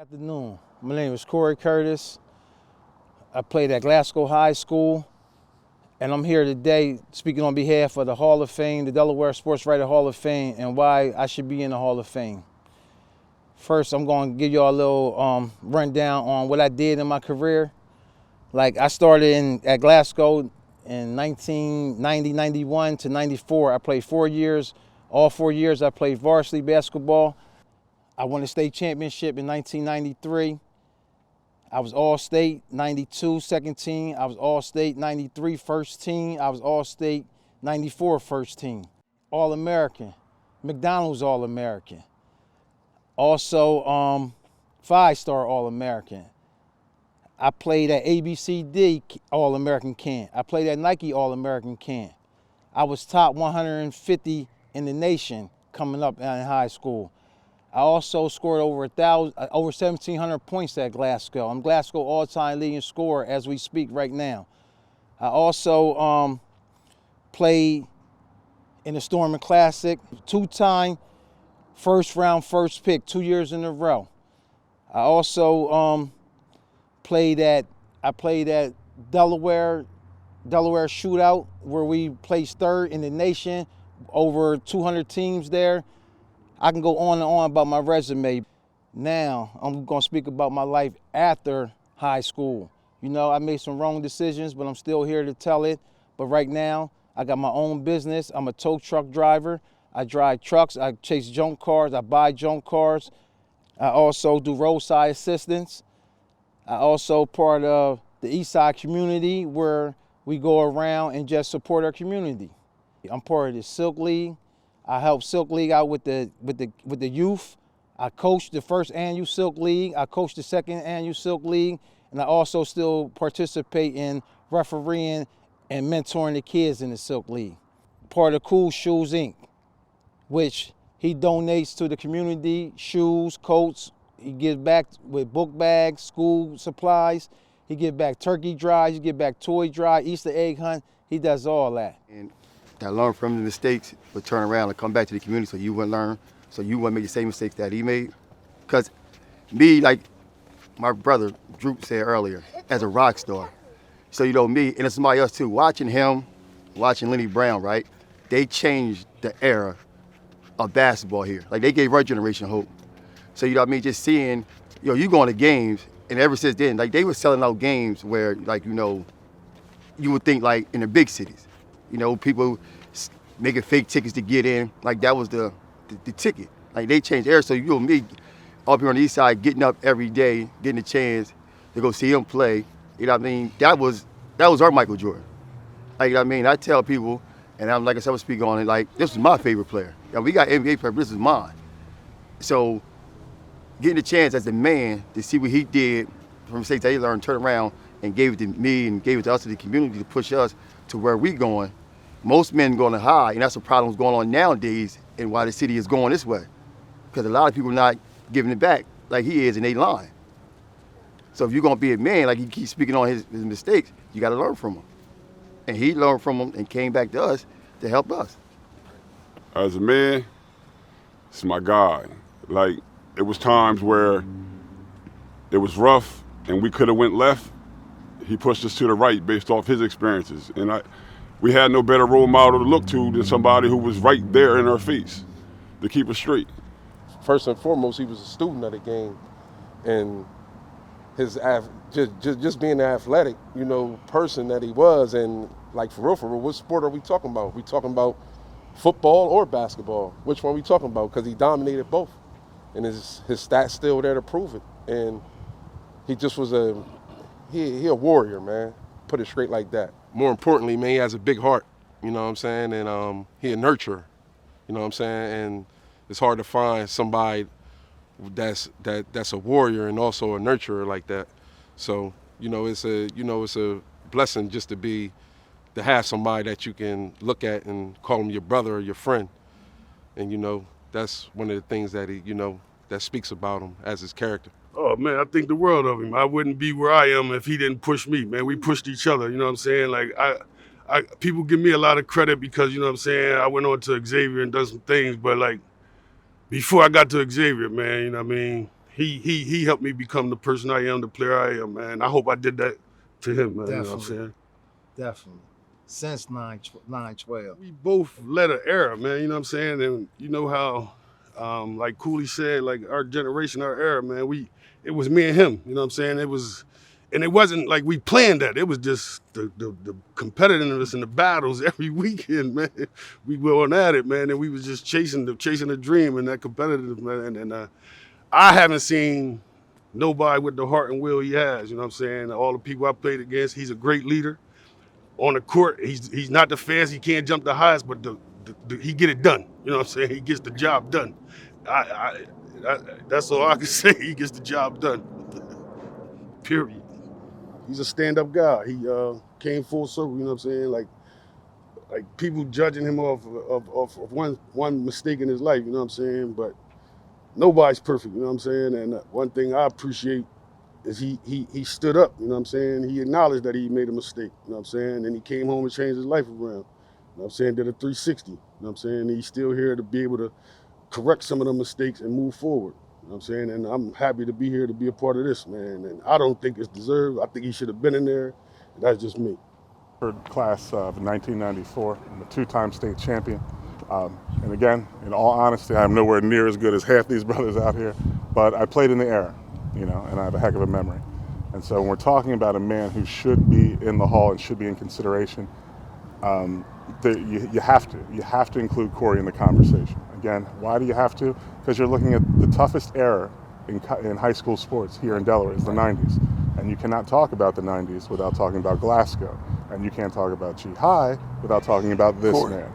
Afternoon. My name is Corey Curtis. I played at Glasgow High School, and I'm here today speaking on behalf of the Hall of Fame, the Delaware Sports Writer Hall of Fame, and why I should be in the Hall of Fame. First, I'm going to give y'all a little rundown on what I did in my career. Like, I started at Glasgow in 1990-91 to 94. I played 4 years. All 4 years I played varsity basketball. I won a state championship in 1993. I was All-State 92 second team. I was All-State 93 first team. I was All-State 94 first team. All-American. McDonald's All-American. Also, 5-star All-American. I played at ABCD All-American camp. I played at Nike All-American camp. I was top 150 in the nation coming up in high school. I also scored over 1,700 points at Glasgow. I'm Glasgow all-time leading scorer as we speak right now. I also played in the Stormin' Classic, 2-time first round, first pick, 2 years in a row. I also played at Delaware Shootout, where we placed third in the nation, over 200 teams there. I can go on and on about my resume. Now, I'm gonna speak about my life after high school. You know, I made some wrong decisions, but I'm still here to tell it. But right now, I got my own business. I'm a tow truck driver. I drive trucks, I chase junk cars, I buy junk cars. I also do roadside assistance. I also part of the East Side community, where we go around and just support our community. I'm part of the Silk League. I help Silk League out with the youth. I coached the first annual Silk League. I coached the second annual Silk League. And I also still participate in refereeing and mentoring the kids in the Silk League. Part of Cool Shoes Inc., which he donates to the community, shoes, coats. He gives back with book bags, school supplies. He gives back turkey drives, he gives back toy drive, Easter egg hunt. He does all that. And I learned from the mistakes, but turn around and come back to the community so you wouldn't learn, so you wouldn't make the same mistakes that he made. Because me, like my brother Drew said earlier, as a rock star. So you know me, and it's somebody else too, watching him, watching Lenny Brown, right? They changed the era of basketball here. Like, they gave our generation hope. So you know what I mean, just seeing, you know, you going to games, and ever since then, like, they were selling out games where, like, you know, you would think like in the big cities. You know, people making fake tickets to get in, like that was the ticket. Like, they changed the era. So you and me up here on the east side, getting up every day, getting a chance to go see him play. You know what I mean? That was our Michael Jordan. Like, you know what I mean? I tell people, and I'm like I said, I was speaking on it, like, this is my favorite player. You know, we got NBA players, but this is mine. So getting a chance as a man to see what he did from mistakes that he learned, turn around and gave it to me and gave it to us, to the community, to push us to where we going. Most men going to high, and that's the problem that's going on nowadays, and why the city is going this way. Because a lot of people are not giving it back like he is, and they lying. So if you're going to be a man, like he keeps speaking on his mistakes, you got to learn from him. And he learned from them and came back to us to help us. As a man, it's my guy. Like, it was times where it was rough and we could have went left. He pushed us to the right based off his experiences. And we had no better role model to look to than somebody who was right there in our face to keep us straight. First and foremost, he was a student of the game. And his just being the athletic, you know, person that he was, and like for real, what sport are we talking about? We talking about football or basketball? Which one are we talking about? Because he dominated both, and his stats still there to prove it. And he just was he a warrior, man. Put it straight like that. More importantly, man, he has a big heart. You know what I'm saying? And he a nurturer. You know what I'm saying? And it's hard to find somebody that's a warrior and also a nurturer like that. So, you know, it's a blessing just to have somebody that you can look at and call him your brother or your friend. And, you know, that's one of the things that he, you know, that speaks about him as his character. Oh, man, I think the world of him. I wouldn't be where I am if he didn't push me, man. We pushed each other, you know what I'm saying? Like, people give me a lot of credit because, you know what I'm saying, I went on to Xavier and done some things, but, like, before I got to Xavier, man, you know what I mean, he helped me become the person I am, the player I am, man. I hope I did that to him, man. You know what I'm saying? Definitely. Since 9/12. We both led an era, man. You know what I'm saying? And you know how, like Cooley said, like our generation, our era, man. It was me and him. You know what I'm saying? And it wasn't like we planned that. It was just the competitiveness and the battles every weekend, man. We were on at it, man, and we was just chasing the dream and that competitive, man. And I haven't seen nobody with the heart and will he has. You know what I'm saying? All the people I played against, he's a great leader. On the court, he's not the fastest, he can't jump the highest, but he get it done. You know what I'm saying? He gets the job done. That's all I can say. He gets the job done. Period. He's a stand-up guy. He came full circle. You know what I'm saying? Like people judging him off of one mistake in his life. You know what I'm saying? But nobody's perfect. You know what I'm saying? And one thing I appreciate is he stood up, you know what I'm saying? He acknowledged that he made a mistake, you know what I'm saying? And he came home and changed his life around, you know what I'm saying? Did a 360, you know what I'm saying? He's still here to be able to correct some of the mistakes and move forward, you know what I'm saying? And I'm happy to be here to be a part of this, man. And I don't think it's deserved. I think he should have been in there. And that's just me. Class of 1994, I'm a two-time state champion. And again, in all honesty, I'm nowhere near as good as half these brothers out here, but I played in the era. And I have a heck of a memory. And so when we're talking about a man who should be in the Hall and should be in consideration, you have to include Corey in the conversation. Again, why do you have to? Because you're looking at the toughest era in high school sports here in Delaware is the 90s. And you cannot talk about the 90s without talking about Glasgow. And you can't talk about G High without talking about this man.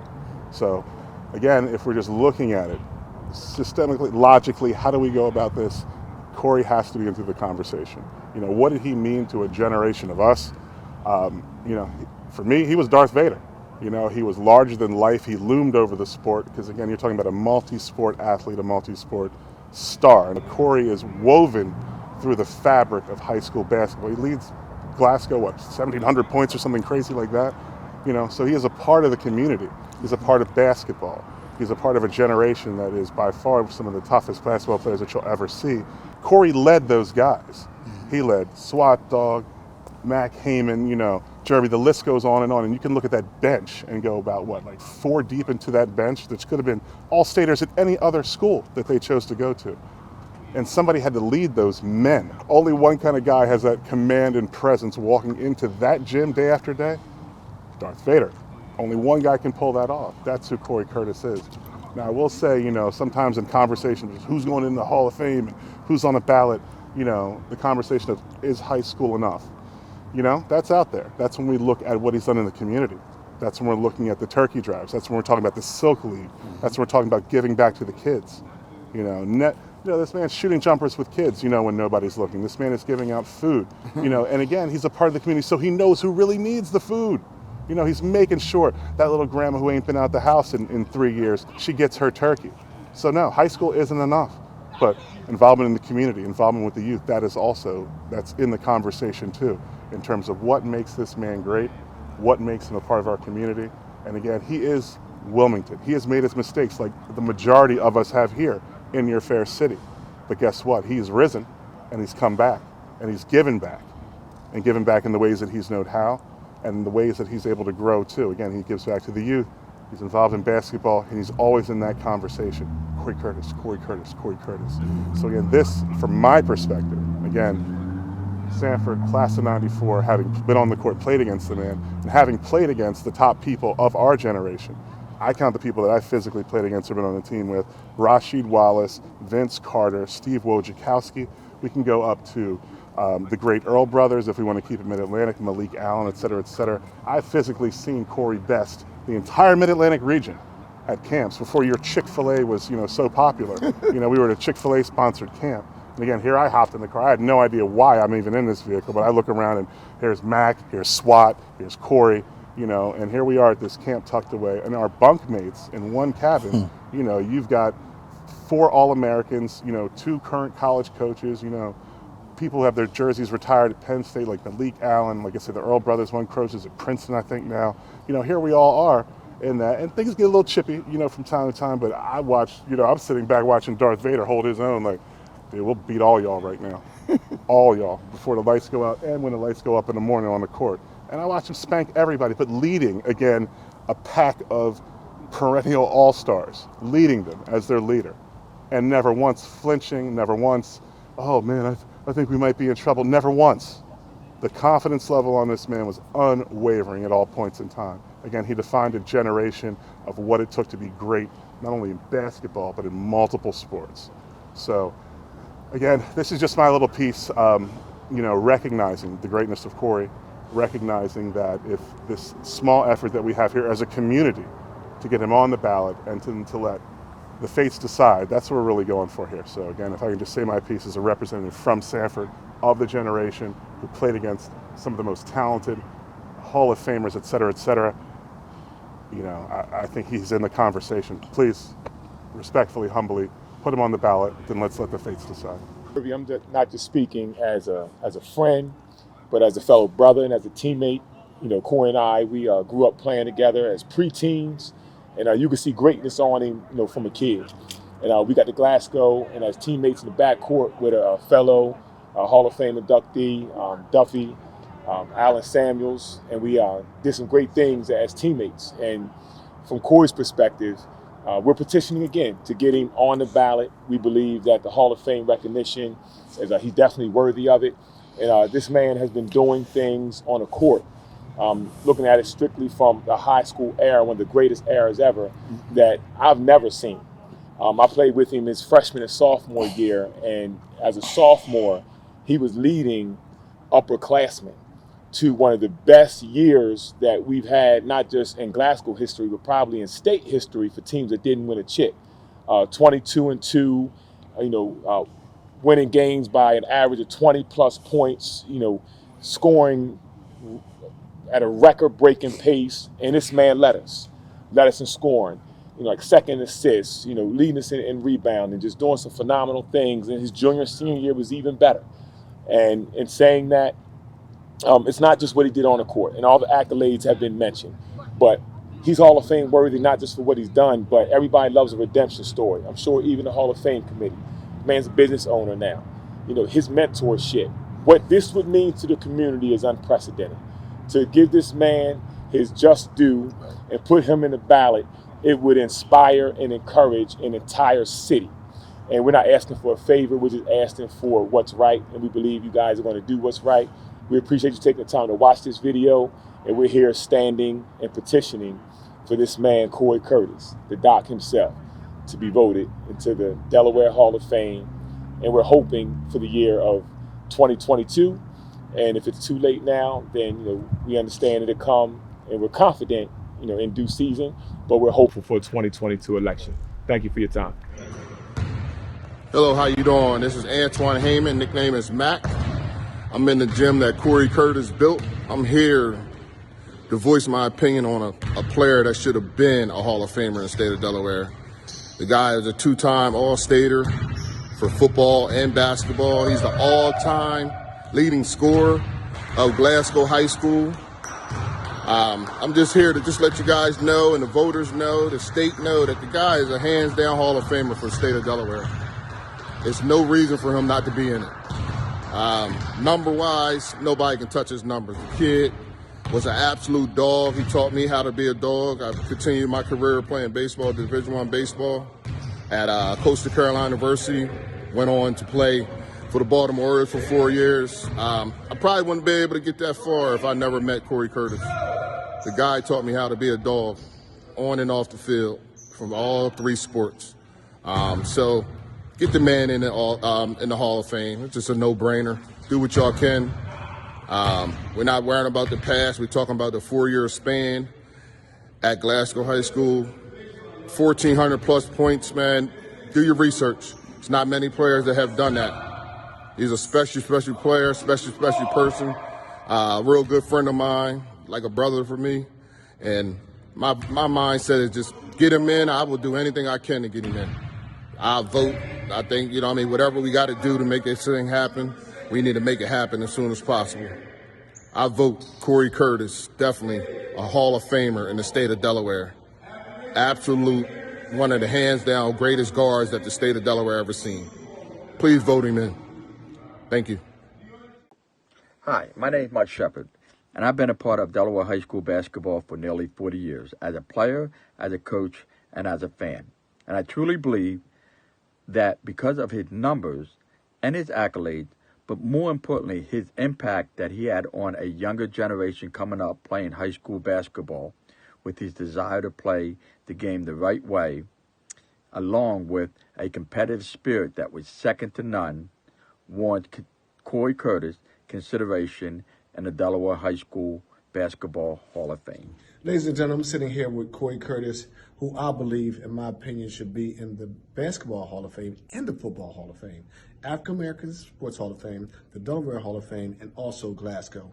So again, if we're just looking at it systemically, logically, how do we go about this? Corey has to be into the conversation. What did he mean to a generation of us? For me, he was Darth Vader. He was larger than life. He loomed over the sport because, again, you're talking about a multi-sport athlete, a multi-sport star. And Corey is woven through the fabric of high school basketball. He leads Glasgow, 1,700 points or something crazy like that? So he is a part of the community. He's a part of basketball. He's a part of a generation that is by far some of the toughest basketball players that you'll ever see. Corey led those guys. He led SWAT Dog, Mac Heyman, Jeremy, the list goes on. And you can look at that bench and go about, four deep into that bench, which could have been all-staters at any other school that they chose to go to. And somebody had to lead those men. Only one kind of guy has that command and presence walking into that gym day after day. Darth Vader. Only one guy can pull that off. That's who Corey Curtis is. Now, I will say, sometimes in conversations, who's going in the Hall of Fame and who's on the ballot, the conversation of, is high school enough? That's out there. That's when we look at what he's done in the community. That's when we're looking at the turkey drives. That's when we're talking about the Silk League. That's when we're talking about giving back to the kids. This man's shooting jumpers with kids, when nobody's looking. This man is giving out food, and again, he's a part of the community, so he knows who really needs the food. He's making sure that little grandma who ain't been out the house in 3 years, she gets her turkey. So no, high school isn't enough. But involvement in the community, involvement with the youth, that's in the conversation too, in terms of what makes this man great, what makes him a part of our community. And again, he is Wilmington. He has made his mistakes like the majority of us have here in your fair city. But guess what? He's risen and he's come back and he's given back in the ways that he's known how, and the ways that he's able to grow too. Again, he gives back to the youth, he's involved in basketball, and he's always in that conversation. Corey Curtis, Corey Curtis, Corey Curtis. So again, this, from my perspective, again, Sanford, class of 94, having been on the court, played against the man, and having played against the top people of our generation. I count the people that I physically played against or been on the team with: Rasheed Wallace, Vince Carter, Steve Wojciechowski. We can go up to the great Earl brothers, if we want to keep it Mid-Atlantic, Malik Allen, et cetera, et cetera. I've physically seen Corey best the entire Mid-Atlantic region at camps before your Chick-fil-A was, so popular. We were at a Chick-fil-A sponsored camp. And again, here I hopped in the car. I had no idea why I'm even in this vehicle, but I look around and here's Mac, here's SWAT, here's Corey, and here we are at this camp tucked away. And our bunkmates in one cabin, you've got 4 All-Americans, 2 current college coaches, people who have their jerseys retired at Penn State, like Malik Allen, like I said, the Earl brothers, one coaches at Princeton, I think now. Here we all are in that, and things get a little chippy, from time to time, but I watch, I'm sitting back watching Darth Vader hold his own, like, They will beat all y'all right now. All y'all, before the lights go out and when the lights go up in the morning on the court. And I watch him spank everybody, but leading, again, a pack of perennial all-stars, leading them as their leader. And never once flinching, never once, oh man, I think we might be in trouble. Never once. The confidence level on this man was unwavering at all points in time. Again, he defined a generation of what it took to be great, not only in basketball, but in multiple sports. So, again, this is just my little piece, recognizing the greatness of Corey, recognizing that if this small effort that we have here as a community to get him on the ballot and to let the fates decide, that's what we're really going for here. So again, if I can just say my piece as a representative from Sanford of the generation who played against some of the most talented Hall of Famers, et cetera, I think he's in the conversation. Please, respectfully, humbly, put him on the ballot, then let's let the fates decide. I'm not just speaking as a friend, but as a fellow brother and as a teammate. Corey and I, we grew up playing together as preteens, and you could see greatness on him, from a kid. And we got to Glasgow, and as teammates in the backcourt with a fellow Hall of Fame inductee, Duffy, Alan Samuels, and we did some great things as teammates. And from Corey's perspective, we're petitioning again to get him on the ballot. We believe that the Hall of Fame recognition is he's definitely worthy of it. And this man has been doing things on a court, looking at it strictly from the high school era, one of the greatest eras ever, that I've never seen. I played with him his freshman and sophomore year, and as a sophomore, he was leading upperclassmen to one of the best years that we've had, not just in Glasgow history, but probably in state history for teams that didn't win a chip. 22-2, winning games by an average of 20 plus points, scoring at a record-breaking pace, and this man led us in scoring, like second assists, leading us in rebound and just doing some phenomenal things. And his senior year was even better. And in saying that, it's not just what he did on the court, and all the accolades have been mentioned, but he's Hall of Fame worthy, not just for what he's done, but everybody loves a redemption story. I'm sure even the Hall of Fame committee. The man's a business owner now. His mentorship. What this would mean to the community is unprecedented. To give this man his just due and put him in the ballot, it would inspire and encourage an entire city. And we're not asking for a favor, we're just asking for what's right, and we believe you guys are going to do what's right. We appreciate you taking the time to watch this video, and we're here standing and petitioning for this man, Corey Curtis, the Doc himself, to be voted into the Delaware Hall of Fame. And we're hoping for the year of 2022. And if it's too late now, then we understand it'll come, and we're confident, in due season, but we're hopeful for a 2022 election. Thank you for your time. Hello, how you doing? This is Antoine Heyman, nickname is Mac. I'm in the gym that Corey Curtis built. I'm here to voice my opinion on a player that should have been a Hall of Famer in the state of Delaware. The guy is a two-time All-Stater for football and basketball. He's the all-time leading scorer of Glasgow High School. I'm just here to just let you guys know, and the voters know, the state know, that the guy is a hands-down Hall of Famer for the state of Delaware. There's no reason for him not to be in it. Number-wise, nobody can touch his numbers. The kid was an absolute dog. He taught me how to be a dog. I've continued my career playing baseball, Division I baseball at Coastal Carolina University. Went on to play for the Baltimore Orioles for 4 years. I probably wouldn't be able to get that far if I never met Corey Curtis. The guy taught me how to be a dog on and off the field from all three sports. So get the man in the Hall of Fame. It's just a no-brainer. Do what y'all can. We're not worrying about the past. We're talking about the 4-year span at Glasgow High School. 1,400 plus points, man. Do your research. It's not many players that have done that. He's a special player, special person. Real good friend of mine, like a brother for me. And my mindset is just get him in. I will do anything I can to get him in. I'll vote. I think, whatever we got to do to make this thing happen, we need to make it happen as soon as possible. I vote Corey Curtis, definitely a Hall of Famer in the state of Delaware. Absolute, one of the hands down greatest guards that the state of Delaware ever seen. Please vote him in. Thank you. Hi, my name is Mike Shepard, and I've been a part of Delaware High School basketball for nearly 40 years, as a player, as a coach, and as a fan. And I truly believe that because of his numbers and his accolades, but more importantly, his impact that he had on a younger generation coming up playing high school basketball, with his desire to play the game the right way, along with a competitive spirit that was second to none, warrants Corey Curtis consideration in the Delaware High School Basketball Hall of Fame. Ladies and gentlemen, I'm sitting here with Corey Curtis, who I believe, in my opinion, should be in the Basketball Hall of Fame and the Football Hall of Fame, African American Sports Hall of Fame, the Delaware Hall of Fame, and also Glasgow.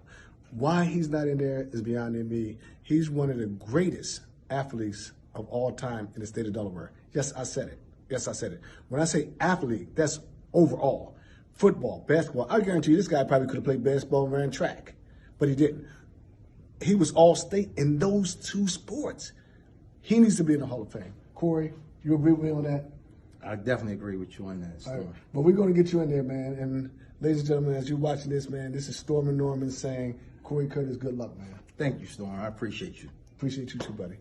Why he's not in there is beyond me. He's one of the greatest athletes of all time in the state of Delaware. Yes, I said it. Yes, I said it. When I say athlete, that's overall. Football, basketball. I guarantee you this guy probably could have played basketball and ran track, but he didn't. He was all state in those two sports. He needs to be in the Hall of Fame. Corey, you agree with me on that? I definitely agree with you on that. All right. But we're going to get you in there, man. And ladies and gentlemen, as you're watching this, man, this is Storm and Norman saying, Corey Curtis, good luck, man. Thank you, Storm. I appreciate you. Appreciate you too, buddy.